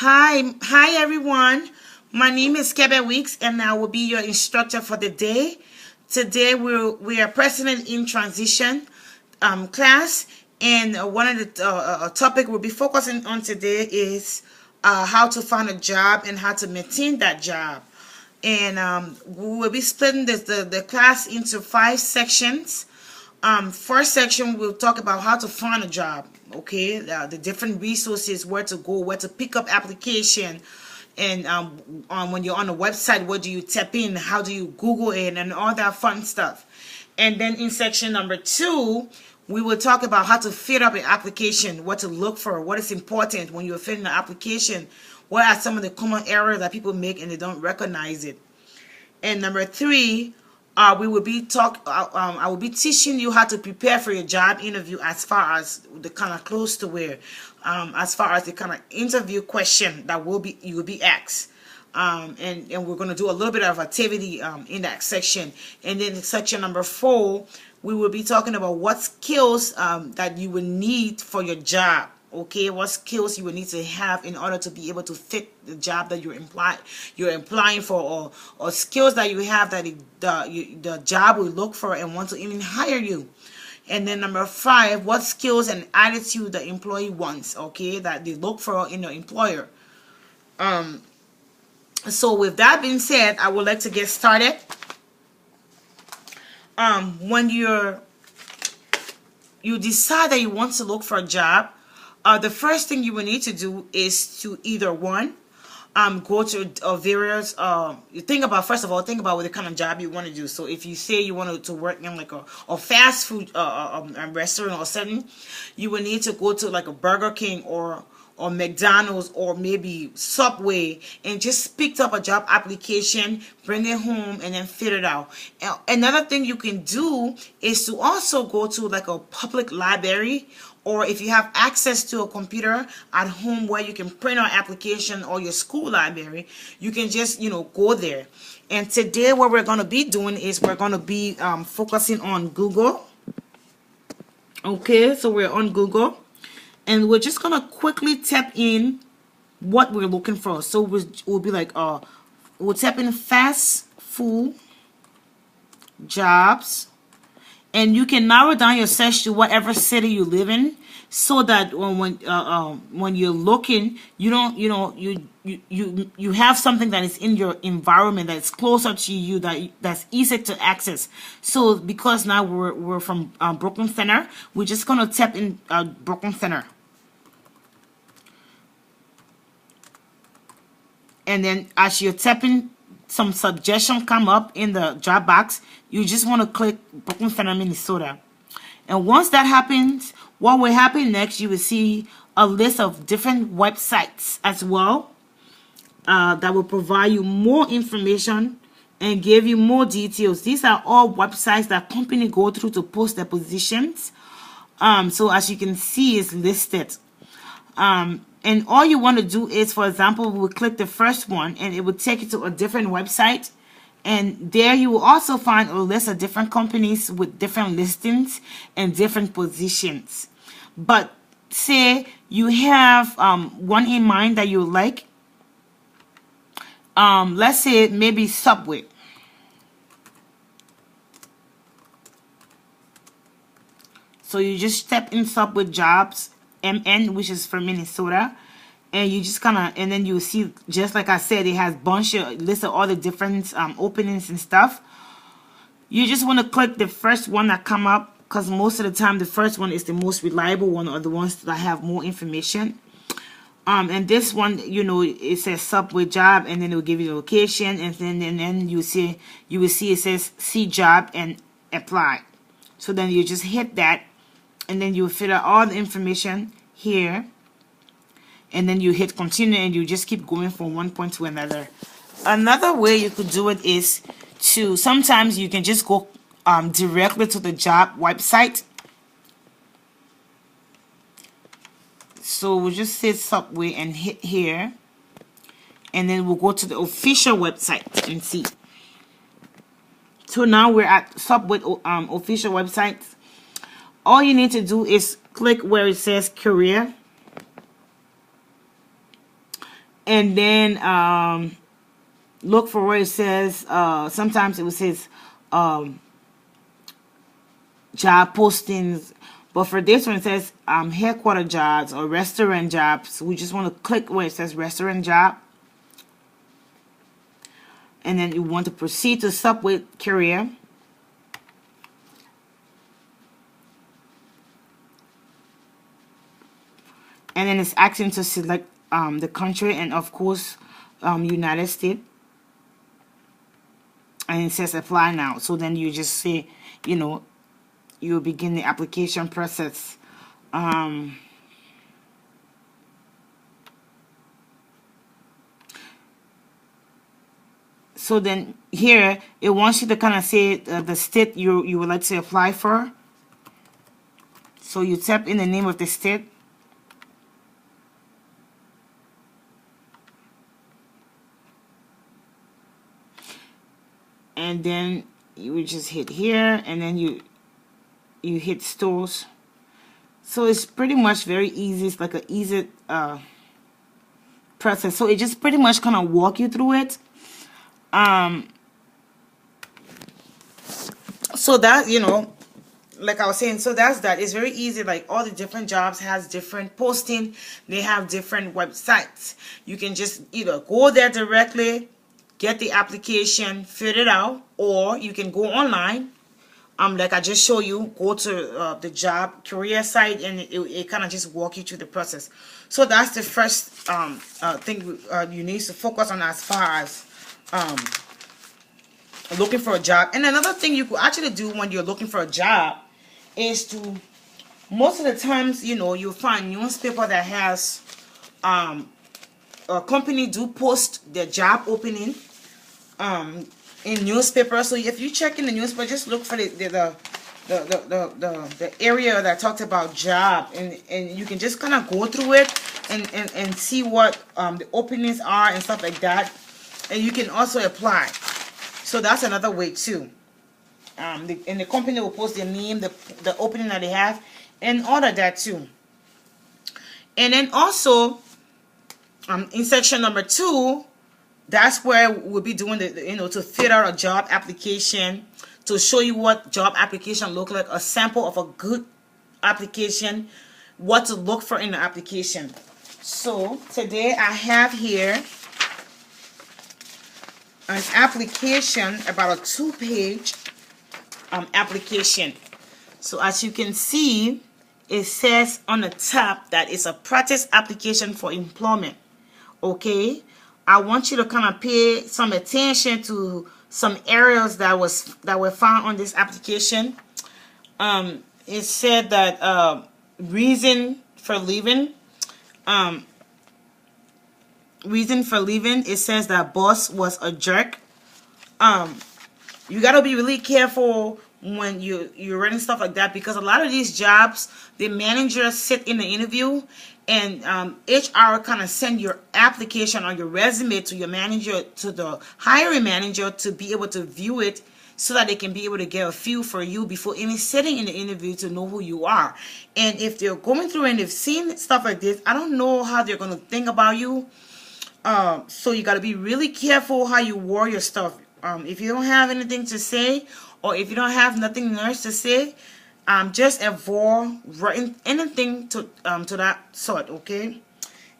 Hi everyone. My name is Kebe Weeks, and I will be your instructor for the day. Today we are President in Transition class, and one of the topic we'll be focusing on today is how to find a job and how to maintain that job. And we will be splitting the class into 5 sections. First section we'll talk about how to find a job. Okay, the different resources, where to go, where to pick up application, and when you're on a website, what do you tap in, how do you Google it, and all that fun stuff. And then in section number 2, we will talk about how to fill up an application, what to look for, what is important when you're filling an application, what are some of the common errors that people make and they don't recognize it. And number 3, I will be teaching you how to prepare for your job interview, as far as the kind of clothes to wear, as far as the kind of interview question that you will be asked. And we're going to do a little bit of activity in that section. And then in section number 4, we will be talking about what skills that you will need for your job. Okay, what skills you will need to have in order to be able to fit the job that you're applying for, or skills that you have that the job will look for and want to even hire you. And then number 5, what skills and attitude the employee wants, okay, that they look for in the employer. So with that being said, I would like to get started. When you decide that you want to look for a job, the first thing you will need to do is to either go to various think about what the kind of job you want to do. So if you say you want to work in like a fast food restaurant or setting, you will need to go to like a Burger King or McDonald's or maybe Subway and just pick up a job application, bring it home, and then fill it out. Another thing you can do is to also go to like a public library, or if you have access to a computer at home where you can print out application, or your school library, you can just go there. And today what we're going to be doing is we're going to be focusing on Google. Okay, so we're on Google. And we're just going to quickly tap in what we're looking for. So we'll be like, we'll tap in fast food jobs. And you can narrow down your search to whatever city you live in, so that when you're looking, you have something that is in your environment, that's closer to you, that's easy to access. So because now we're from Brooklyn Center, we're just gonna tap in Brooklyn Center. And then as you're tapping, some suggestions come up in the job box. You just want to click Brooklyn Center, Minnesota. And once that happens, what will happen next, you will see a list of different websites as well that will provide you more information and give you more details. These are all websites that companies go through to post their positions. So as you can see, it's listed. And all you want to do is, for example, we'll click the first one and it will take you to a different website. And there you will also find a list of different companies with different listings and different positions. But say you have one in mind that you like. Let's say maybe Subway. So you just step in Subway jobs, MN, which is for Minnesota. And you just and then you see, just like I said, it has list of all the different openings and stuff. You just want to click the first one that come up, because most of the time the first one is the most reliable one, or the ones that have more information. And this one, it says Subway job, and then it will give you the location, and then you will see it says see job and apply. So then you just hit that, and then you fill out all the information here. And then you hit continue, and you just keep going from one point to another. Another way you could do it is sometimes you can just go directly to the job website. So we'll just say Subway and hit here, and then we'll go to the official website and see. So now we're at Subway official website. All you need to do is click where it says career. And then look for where it says, sometimes it will say job postings, but for this one it says headquarter jobs or restaurant jobs. We just want to click where it says restaurant job, and then you want to proceed to submit career. And then it's asking to select the country, and of course United States, and it says apply now. So then you just say, you know, you begin the application process. So then here it wants you to kind of say the state you would like to apply for. So you type in the name of the state. And then you would just hit here, and then you hit stores. So it's pretty much very easy. It's like an easy process. So it just pretty much kind of walk you through it. So that, you know, like I was saying, so that's that. It's very easy. Like all the different jobs has different posting. They have different websites. You can just either go there directly, get the application, fill it out, or you can go online. Like I just show you, go to the job career site, and it kind of just walk you through the process. So that's the first thing you need to focus on as far as looking for a job. And another thing you could actually do when you're looking for a job is to, most of the times, you know, you'll find newspaper that has a company do post their job opening in newspaper. So if you check in the newspaper, just look for the area that talks about job, and you can just kind of go through it and see what the openings are and stuff like that, and you can also apply. So that's another way too. And the company will post their name, the opening that they have, and all of that too. And then also in section number 2, that's where we'll be doing the, you know, to fill out a job application, to show you what job application look like, a sample of a good application, what to look for in the application. So today I have here an application, about a 2-page application. So as you can see, it says on the top that it's a practice application for employment. Okay, I want you to kind of pay some attention to some areas that were found on this application. It said that reason for leaving. Reason for leaving. It says that boss was a jerk. You gotta be really careful when you're writing stuff like that, because a lot of these jobs, the managers sit in the interview, and HR kind of send your application or your resume to your manager, to the hiring manager, to be able to view it, so that they can be able to get a feel for you before even sitting in the interview, to know who you are. And if they're going through and they've seen stuff like this, I don't know how they're going to think about you. So you got to be really careful how you word your stuff. If you don't have anything to say, or if you don't have nothing nice to say, just avoid writing anything to that sort, okay?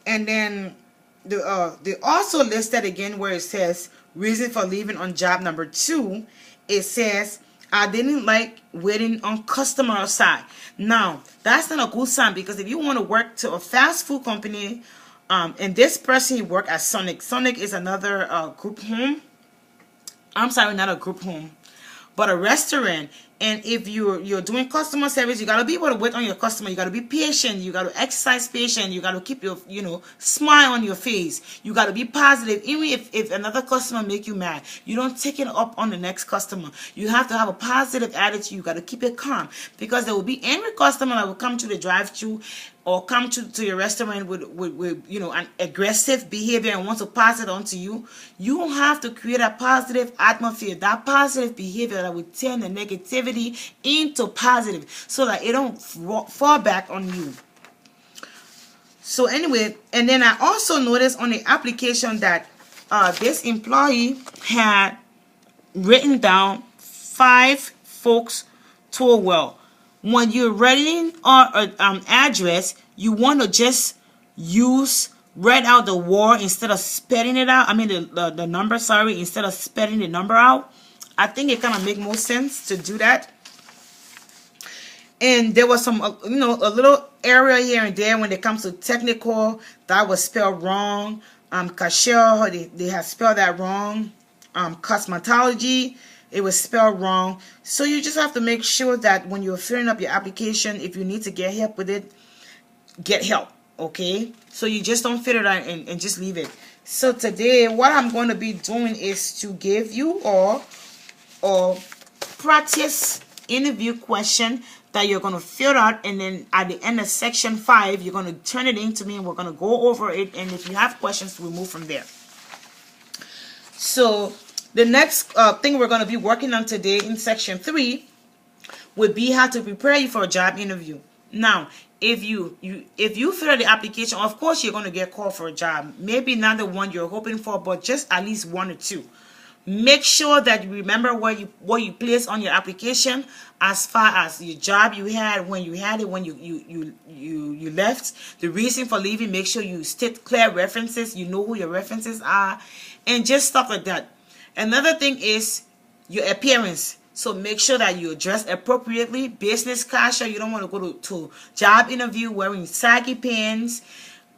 And then they also listed again where it says reason for leaving on job number 2. It says, I didn't like waiting on customer side. Now, that's not a good sign, because if you want to work to a fast food company, and this person, he worked at Sonic. Sonic is another group home. I'm sorry, not a group home, but a restaurant. And if you're doing customer service, you got to be able to wait on your customer. You got to be patient. You got to exercise patience. You got to keep your, smile on your face. You got to be positive. Even if another customer make you mad, you don't take it up on the next customer. You have to have a positive attitude. You got to keep it calm, because there will be angry customer that will come to the drive-thru or come to your restaurant with an aggressive behavior and want to pass it on to you. You have to create a positive atmosphere, that positive behavior that will turn the negativity into positive, so that it don't fall back on you. So anyway, and then I also noticed on the application that this employee had written down 5 folks told well. When you're writing an address, you want to just write out the word instead of spelling it out. I mean the number, sorry, instead of spelling the number out. I think it kind of make more sense to do that. And there was some, a little area here and there when it comes to technical that was spelled wrong. Cashier, they had spelled that wrong. Cosmetology, it was spelled wrong. So you just have to make sure that when you're filling up your application, if you need to get help with it, get help. Okay, so you just don't fill it out and just leave it. So today what I'm going to be doing is to give you all a practice interview question that you're going to fill out, and then at the end of section 5 you're going to turn it in to me and we're going to go over it, and if you have questions we'll move from there. So the next thing we're going to be working on today in section 3 would be how to prepare you for a job interview. Now if you fill out the application, of course you're going to get called for a job, maybe not the one you're hoping for, but just at least 1 or 2. Make sure that you remember what you placed on your application as far as your job you had, when you had it, when you left, the reason for leaving. Make sure you state clear references, you know who your references are, and just stuff like that. Another thing is your appearance. So make sure that you dress appropriately, business casual. You don't want to go to job interview wearing saggy pants,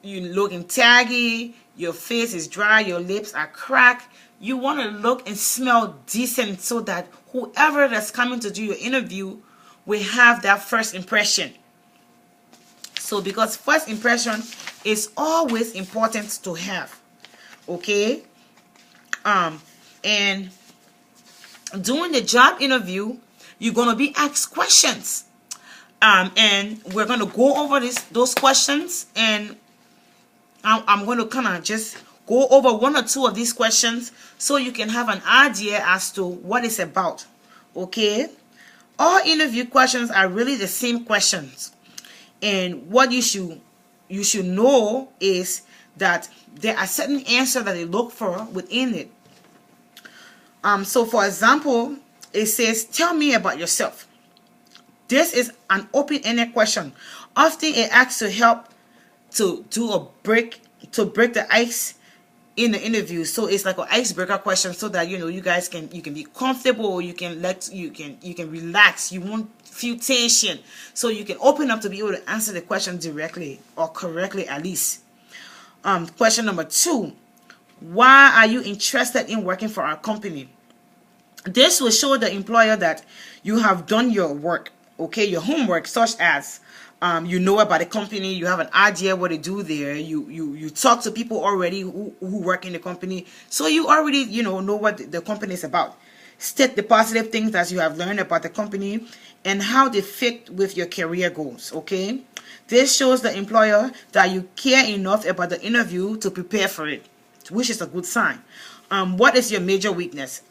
you looking taggy, your face is dry, your lips are cracked. You want to look and smell decent so that whoever that's coming to do your interview will have that first impression. So because first impression is always important to have. Okay? And during the job interview, you're going to be asked questions. And we're going to go over those questions, and I'm going to kind of just go over 1 or 2 of these questions so you can have an idea as to what it's about. Okay? All interview questions are really the same questions. And what you should know is that there are certain answers that they look for within it. So for example, it says, tell me about yourself. This is an open-ended question. Often it asks to help to break the ice in the interview. So it's like an icebreaker question, so that you guys can be comfortable, you can relax, you won't feel tension, so you can open up to be able to answer the question directly or correctly at least. Question number 2, why are you interested in working for our company? This will show the employer that you have done your work, okay, your homework, such as you know about the company, you have an idea what they do there, you talk to people already who work in the company, so you already know what the company is about. State the positive things that you have learned about the company and how they fit with your career goals. Okay, this shows the employer that you care enough about the interview to prepare for it, which is a good sign. What is your major weakness?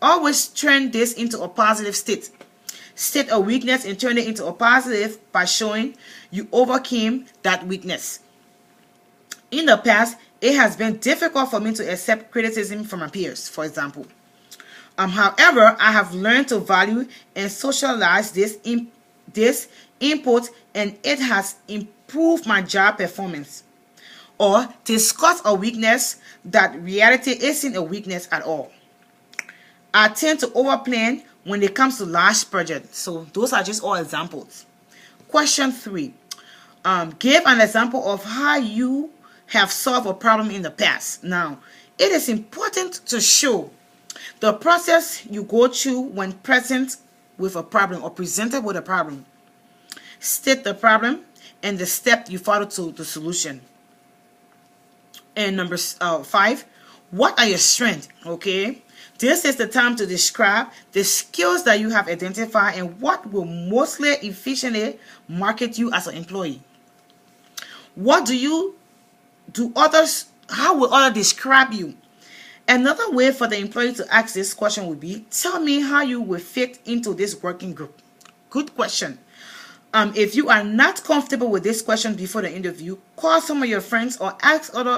Always turn this into a positive state. State a weakness and turn it into a positive by showing you overcame that weakness. In the past, it has been difficult for me to accept criticism from my peers, for example. However, I have learned to value and socialize this input, and it has improved my job performance. Or discuss a weakness that reality isn't a weakness at all. I tend to overplan when it comes to large projects. So those are just all examples. Question 3. Give an example of how you have solved a problem in the past. Now, it is important to show the process you go through when present with a problem or presented with a problem. State the problem and the step you follow to the solution. And number 5, what are your strengths? Okay, this is the time to describe the skills that you have identified and what will mostly efficiently market you as an employee. What do others, how will others describe you? Another way for the employee to ask this question would be, tell me how you will fit into this working group. Good question. If you are not comfortable with this question before the interview, call some of your friends or ask other